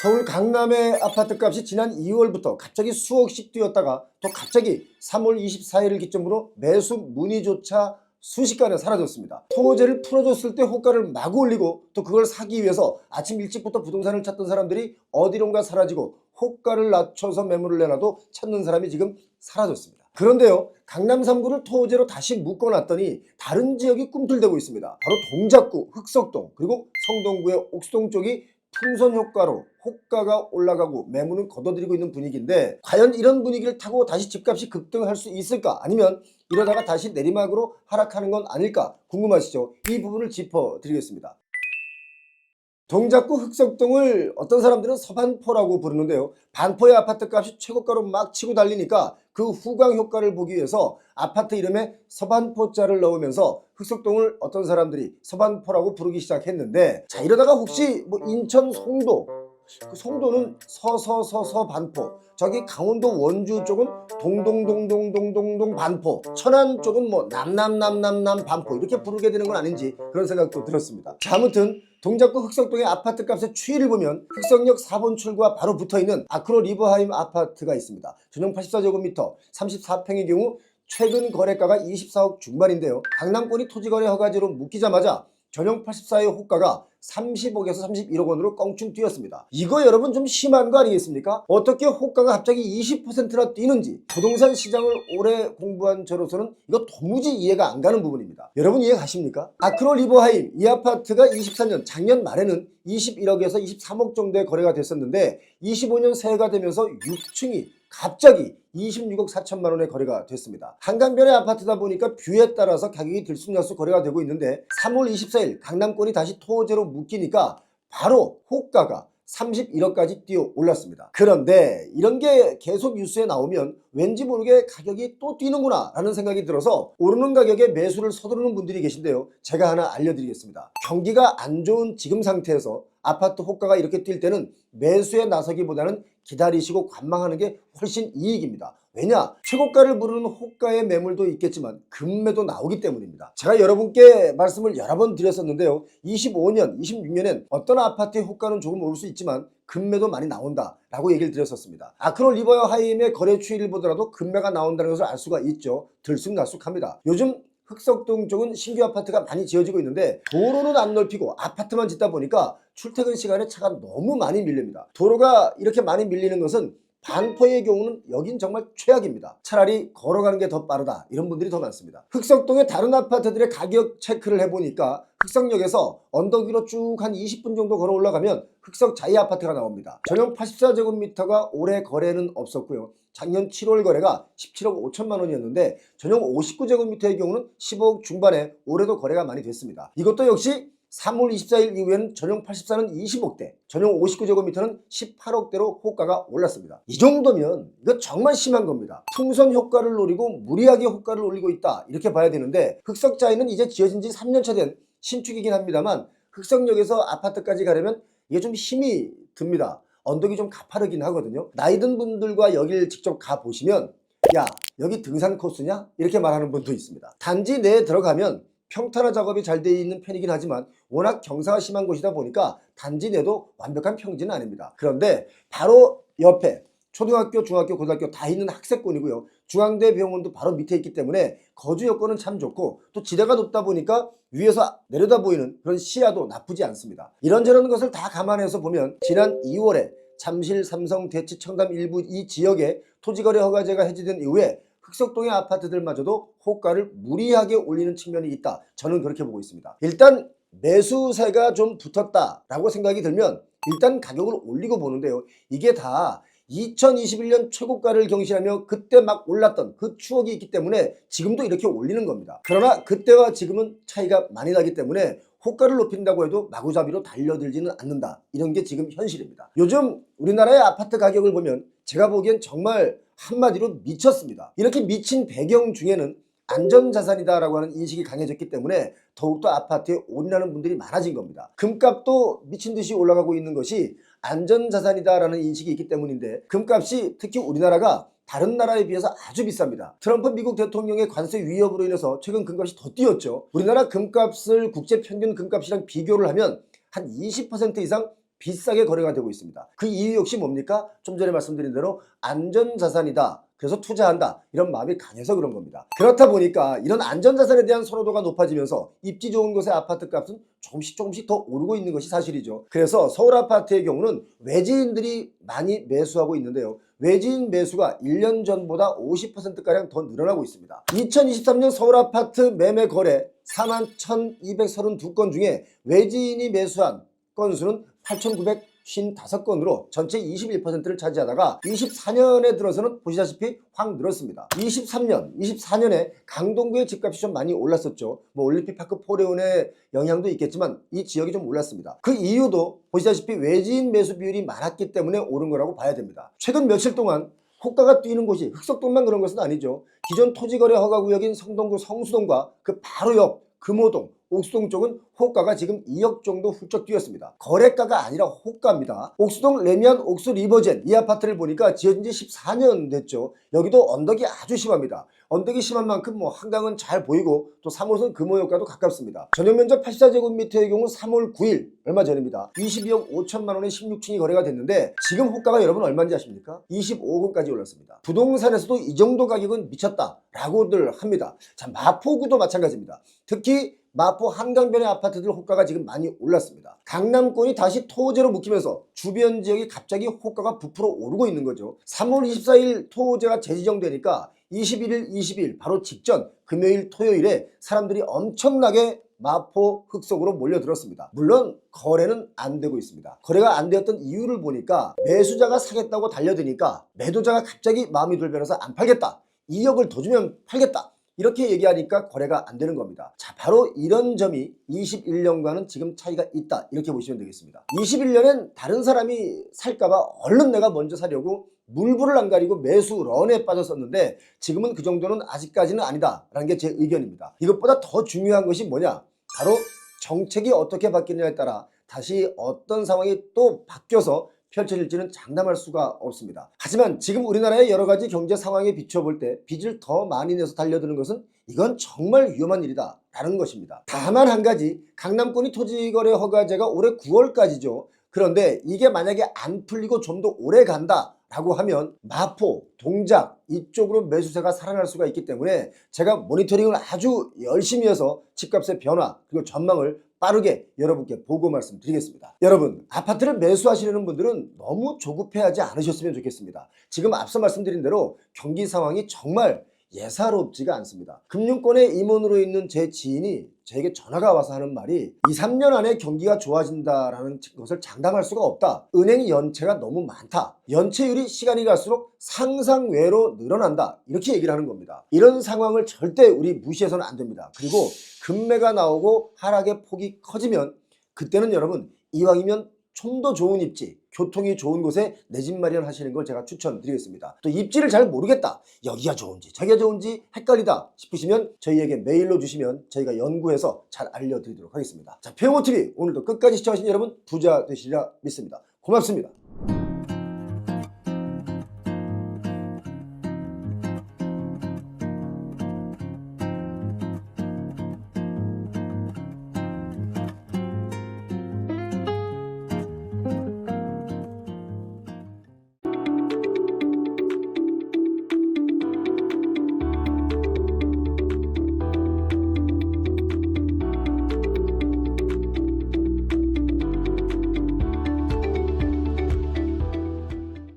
서울 강남의 아파트값이 지난 2월부터 갑자기 수억씩 뛰었다가 또 갑자기 3월 24일을 기점으로 매수 문의조차 순식간에 사라졌습니다. 토지를 풀어줬을 때 호가를 마구 올리고 또 그걸 사기 위해서 아침 일찍부터 부동산을 찾던 사람들이 어디론가 사라지고 호가를 낮춰서 매물을 내놔도 찾는 사람이 지금 사라졌습니다. 그런데요, 강남 3구를 토지로 다시 묶어놨더니 다른 지역이 꿈틀대고 있습니다. 바로 동작구, 흑석동, 그리고 성동구의 옥수동 쪽이 풍선 효과로 호가가 올라가고 매물은 걷어들이고 있는 분위기인데, 과연 이런 분위기를 타고 다시 집값이 급등할 수 있을까? 아니면 이러다가 다시 내리막으로 하락하는 건 아닐까 궁금하시죠? 이 부분을 짚어드리겠습니다. 동작구 흑석동을 어떤 사람들은 서반포라고 부르는데요, 반포의 아파트값이 최고가로 막 치고 달리니까 그 후광 효과를 보기 위해서 아파트 이름에 서반포자를 넣으면서 흑석동을 어떤 사람들이 서반포라고 부르기 시작했는데, 자, 이러다가 혹시 뭐 인천 송도, 그 송도는 서서서서 반포, 저기 강원도 원주 쪽은 동동동동동동동 반포, 천안 쪽은 뭐 남남남남남 반포 이렇게 부르게 되는 건 아닌지 그런 생각도 들었습니다. 자, 아무튼 동작구 흑석동의 아파트 값의 추이를 보면 흑석역 4번 출구와 바로 붙어있는 아크로 리버하임 아파트가 있습니다. 전용 84제곱미터 34평의 경우 최근 거래가가 24억 중반인데요, 강남권이 토지거래 허가제로 묶이자마자 전용 84의 호가가 30억에서 31억 원으로 껑충 뛰었습니다. 이거 여러분 좀 심한 거 아니겠습니까? 어떻게 호가가 갑자기 20%나 뛰는지 부동산 시장을 오래 공부한 저로서는 이거 도무지 이해가 안 가는 부분입니다. 여러분 이해 가십니까? 아크로 리버하임 이 아파트가 24년 작년 말에는 21억에서 23억 정도의 거래가 됐었는데 25년 새해가 되면서 6층이 갑자기 26억 4천만 원의 거래가 됐습니다. 한강변의 아파트다 보니까 뷰에 따라서 가격이 들쑥날쑥 거래가 되고 있는데 3월 24일 강남권이 다시 토지로 묶이니까 바로 호가가 31억까지 뛰어 올랐습니다. 그런데 이런 게 계속 뉴스에 나오면 왠지 모르게 가격이 또 뛰는구나 라는 생각이 들어서 오르는 가격에 매수를 서두르는 분들이 계신데요, 제가 하나 알려드리겠습니다. 경기가 안 좋은 지금 상태에서 아파트 호가가 이렇게 뛸 때는 매수에 나서기보다는 기다리시고 관망하는 게 훨씬 이익입니다. 왜냐? 최고가를 부르는 호가의 매물도 있겠지만 급매도 나오기 때문입니다. 제가 여러분께 말씀을 여러 번 드렸었는데요, 25년, 26년엔 어떤 아파트의 호가는 조금 오를 수 있지만 급매도 많이 나온다 라고 얘기를 드렸었습니다. 아크로 리버하임의 거래 추이를 보더라도 급매가 나온다는 것을 알 수가 있죠. 들쑥날쑥합니다. 요즘 흑석동 쪽은 신규 아파트가 많이 지어지고 있는데 도로는 안 넓히고 아파트만 짓다 보니까 출퇴근 시간에 차가 너무 많이 밀립니다. 도로가 이렇게 많이 밀리는 것은 반포의 경우는 여긴 정말 최악입니다. 차라리 걸어가는 게 더 빠르다 이런 분들이 더 많습니다. 흑석동의 다른 아파트들의 가격 체크를 해보니까 흑석역에서 언덕 위로 쭉 한 20분 정도 걸어 올라가면 흑석 자이 아파트가 나옵니다. 전용 84제곱미터가 올해 거래는 없었고요, 작년 7월 거래가 17억 5천만 원이었는데 전용 59제곱미터의 경우는 15억 중반에 올해도 거래가 많이 됐습니다. 이것도 역시 3월 24일 이후에는 전용 84는 20억대, 전용 59제곱미터는 18억대로 호가가 올랐습니다. 이 정도면 이거 정말 심한 겁니다. 풍선 효과를 노리고 무리하게 호가를 올리고 있다 이렇게 봐야 되는데, 흑석자이는 이제 지어진 지 3년차 된 신축이긴 합니다만 흑석역에서 아파트까지 가려면 이게 좀 힘이 듭니다. 언덕이 좀 가파르긴 하거든요. 나이 든 분들과 여길 직접 가보시면 야, 여기 등산 코스냐? 이렇게 말하는 분도 있습니다. 단지 내에 들어가면 평탄화 작업이 잘 돼 있는 편이긴 하지만 워낙 경사가 심한 곳이다 보니까 단지 내도 완벽한 평지는 아닙니다. 그런데 바로 옆에 초등학교, 중학교, 고등학교 다 있는 학생권이고요, 중앙대 병원도 바로 밑에 있기 때문에 거주 여건은 참 좋고 또 지대가 높다 보니까 위에서 내려다 보이는 그런 시야도 나쁘지 않습니다. 이런저런 것을 다 감안해서 보면 지난 2월에 잠실, 삼성, 대치, 청담 일부 이 지역에 토지거래 허가제가 해제된 이후에 흑석동의 아파트들마저도 호가를 무리하게 올리는 측면이 있다, 저는 그렇게 보고 있습니다. 일단 매수세가 좀 붙었다라고 생각이 들면 일단 가격을 올리고 보는데요, 이게 다 2021년 최고가를 경신하며 그때 막 올랐던 그 추억이 있기 때문에 지금도 이렇게 올리는 겁니다. 그러나 그때와 지금은 차이가 많이 나기 때문에 호가를 높인다고 해도 마구잡이로 달려들지는 않는다, 이런 게 지금 현실입니다. 요즘 우리나라의 아파트 가격을 보면 제가 보기엔 정말 한마디로 미쳤습니다. 이렇게 미친 배경 중에는 안전자산이다 라고 하는 인식이 강해졌기 때문에 더욱더 아파트에 올인하는 분들이 많아진 겁니다. 금값도 미친듯이 올라가고 있는 것이 안전자산이다 라는 인식이 있기 때문인데, 금값이 특히 우리나라가 다른 나라에 비해서 아주 비쌉니다. 트럼프 미국 대통령의 관세 위협으로 인해서 최근 금값이 더 뛰었죠. 우리나라 금값을 국제 평균 금값이랑 비교를 하면 한 20% 이상 비싸게 거래가 되고 있습니다. 그 이유 역시 뭡니까? 좀 전에 말씀드린 대로 안전자산이다. 그래서 투자한다. 이런 마음이 강해서 그런 겁니다. 그렇다 보니까 이런 안전자산에 대한 선호도가 높아지면서 입지 좋은 곳의 아파트 값은 조금씩 더 오르고 있는 것이 사실이죠. 그래서 서울 아파트의 경우는 외지인들이 많이 매수하고 있는데요. 외지인 매수가 1년 전보다 50%가량 더 늘어나고 있습니다. 2023년 서울 아파트 매매 거래 41,232건 중에 외지인이 매수한 건수는 8,955건으로 전체 21%를 차지하다가 24년에 들어서는 보시다시피 확 늘었습니다. 24년에 강동구의 집값이 좀 많이 올랐었죠. 뭐 올림픽파크 포레온의 영향도 있겠지만 이 지역이 좀 올랐습니다. 그 이유도 보시다시피 외지인 매수 비율이 많았기 때문에 오른 거라고 봐야 됩니다. 최근 며칠 동안 호가가 뛰는 곳이 흑석동만 그런 것은 아니죠. 기존 토지거래 허가구역인 성동구 성수동과 그 바로 옆 금호동, 옥수동 쪽은 호가가 지금 2억 정도 훌쩍 뛰었습니다. 거래가가 아니라 호가입니다. 옥수동 레미안 옥수 리버젠 이 아파트를 보니까 지어진 지 14년 됐죠. 여기도 언덕이 아주 심합니다. 언덕이 심한 만큼 뭐 한강은 잘 보이고 또 3호선 금호역과도 가깝습니다. 전용 면적 84제곱미터의 경우 3월 9일 얼마 전입니다. 22억 5천만 원에 16층이 거래가 됐는데 지금 호가가 여러분 얼마인지 아십니까? 25억원까지 올랐습니다. 부동산에서도 이 정도 가격은 미쳤다라고들 합니다. 자, 마포구도 마찬가지입니다. 특히 마포 한강변의 아파트들 호가가 지금 많이 올랐습니다. 강남권이 다시 토호제로 묶이면서 주변 지역이 갑자기 호가가 부풀어 오르고 있는 거죠. 3월 24일 토호제가 재지정되니까 21일, 20일 바로 직전 금요일, 토요일에 사람들이 엄청나게 마포 흑석으로 몰려들었습니다. 물론 거래는 안 되고 있습니다. 거래가 안 되었던 이유를 보니까 매수자가 사겠다고 달려드니까 매도자가 갑자기 마음이 돌변해서 안 팔겠다. 2억을 더 주면 팔겠다. 이렇게 얘기하니까 거래가 안 되는 겁니다. 자, 바로 이런 점이 21년과는 지금 차이가 있다. 이렇게 보시면 되겠습니다. 21년엔 다른 사람이 살까봐 얼른 내가 먼저 사려고 물불을 안 가리고 매수 런에 빠졌었는데 지금은 그 정도는 아직까지는 아니다라는 게 제 의견입니다. 이것보다 더 중요한 것이 뭐냐? 바로 정책이 어떻게 바뀌느냐에 따라 다시 어떤 상황이 또 바뀌어서 펼쳐질지는 장담할 수가 없습니다. 하지만 지금 우리나라의 여러 가지 경제 상황에 비춰볼 때 빚을 더 많이 내서 달려드는 것은 이건 정말 위험한 일이다 라는 것입니다. 다만 한 가지, 강남권이 토지거래 허가제가 올해 9월까지죠. 그런데 이게 만약에 안 풀리고 좀 더 오래 간다 라고 하면 마포, 동작 이쪽으로 매수세가 살아날 수가 있기 때문에 제가 모니터링을 아주 열심히 해서 집값의 변화 그리고 전망을 빠르게 여러분께 보고 말씀드리겠습니다. 여러분, 아파트를 매수하시려는 분들은 너무 조급해하지 않으셨으면 좋겠습니다. 지금 앞서 말씀드린 대로 경기 상황이 정말 예사롭지가 않습니다. 금융권의 임원으로 있는 제 지인이 저에게 전화가 와서 하는 말이 2, 3년 안에 경기가 좋아진다라는 것을 장담할 수가 없다. 은행 연체가 너무 많다. 연체율이 시간이 갈수록 상상외로 늘어난다. 이렇게 얘기를 하는 겁니다. 이런 상황을 절대 우리 무시해서는 안 됩니다. 그리고 금매가 나오고 하락의 폭이 커지면 그때는 여러분 이왕이면 좀 더 좋은 입지, 교통이 좋은 곳에 내 집 마련하시는 걸 제가 추천드리겠습니다. 또 입지를 잘 모르겠다, 여기가 좋은지 저기가 좋은지 헷갈리다 싶으시면 저희에게 메일로 주시면 저희가 연구해서 잘 알려드리도록 하겠습니다. 자, 표영호TV 오늘도 끝까지 시청하신 여러분 부자 되시리라 믿습니다. 고맙습니다.